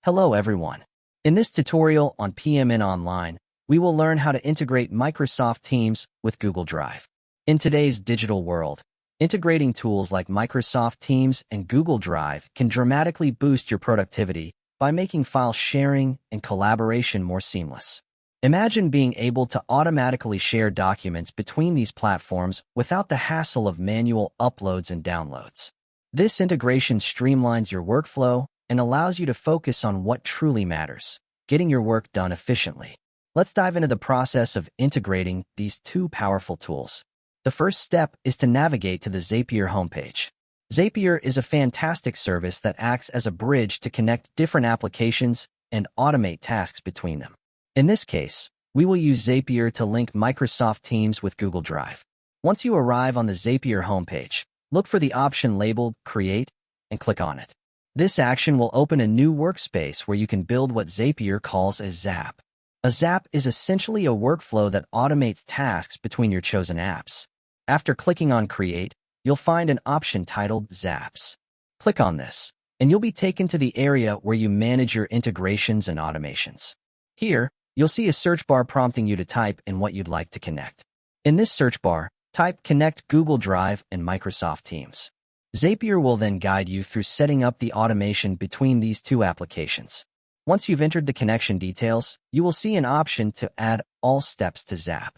Hello everyone. In this tutorial on PMN Online, we will learn how to integrate Microsoft Teams with Google Drive. In today's digital world, integrating tools like Microsoft Teams and Google Drive can dramatically boost your productivity by making file sharing and collaboration more seamless. Imagine being able to automatically share documents between these platforms without the hassle of manual uploads and downloads. This integration streamlines your workflow and allows you to focus on what truly matters, getting your work done efficiently. Let's dive into the process of integrating these two powerful tools. The first step is to navigate to the Zapier homepage. Zapier is a fantastic service that acts as a bridge to connect different applications and automate tasks between them. In this case, we will use Zapier to link Microsoft Teams with Google Drive. Once you arrive on the Zapier homepage, look for the option labeled Create and click on it. This action will open a new workspace where you can build what Zapier calls a Zap. A Zap is essentially a workflow that automates tasks between your chosen apps. After clicking on Create, you'll find an option titled Zaps. Click on this, and you'll be taken to the area where you manage your integrations and automations. Here, you'll see a search bar prompting you to type in what you'd like to connect. In this search bar, type Connect Google Drive and Microsoft Teams. Zapier will then guide you through setting up the automation between these two applications. Once you've entered the connection details, you will see an option to add all steps to Zap.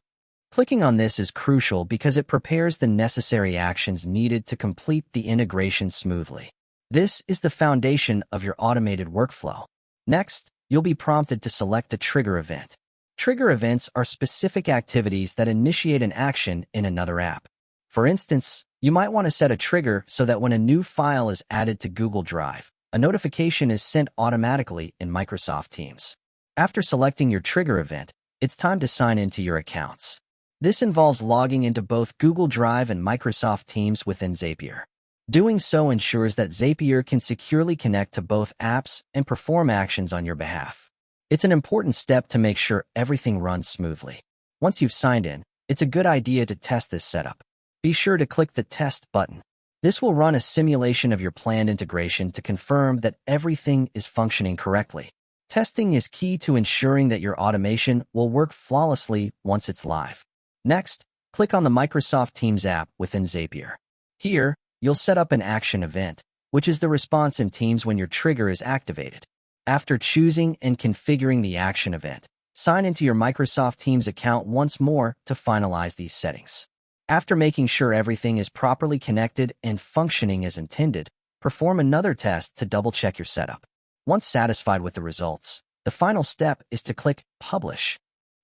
Clicking on this is crucial because it prepares the necessary actions needed to complete the integration smoothly. This is the foundation of your automated workflow. Next, you'll be prompted to select a trigger event. Trigger events are specific activities that initiate an action in another app. For instance, you might want to set a trigger so that when a new file is added to Google Drive, a notification is sent automatically in Microsoft Teams. After selecting your trigger event, it's time to sign into your accounts. This involves logging into both Google Drive and Microsoft Teams within Zapier. Doing so ensures that Zapier can securely connect to both apps and perform actions on your behalf. It's an important step to make sure everything runs smoothly. Once you've signed in, it's a good idea to test this setup. Be sure to click the Test button. This will run a simulation of your planned integration to confirm that everything is functioning correctly. Testing is key to ensuring that your automation will work flawlessly once it's live. Next, click on the Microsoft Teams app within Zapier. Here, you'll set up an action event, which is the response in Teams when your trigger is activated. After choosing and configuring the action event, sign into your Microsoft Teams account once more to finalize these settings. After making sure everything is properly connected and functioning as intended, perform another test to double-check your setup. Once satisfied with the results, the final step is to click Publish.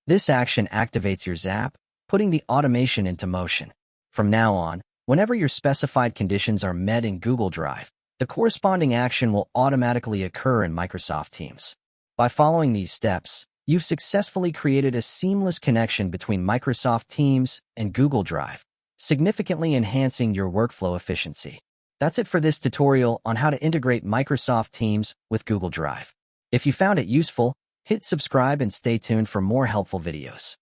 This action activates your Zap, putting the automation into motion. From now on, whenever your specified conditions are met in Google Drive, the corresponding action will automatically occur in Microsoft Teams. By following these steps, you've successfully created a seamless connection between Microsoft Teams and Google Drive, significantly enhancing your workflow efficiency. That's it for this tutorial on how to integrate Microsoft Teams with Google Drive. If you found it useful, hit subscribe and stay tuned for more helpful videos.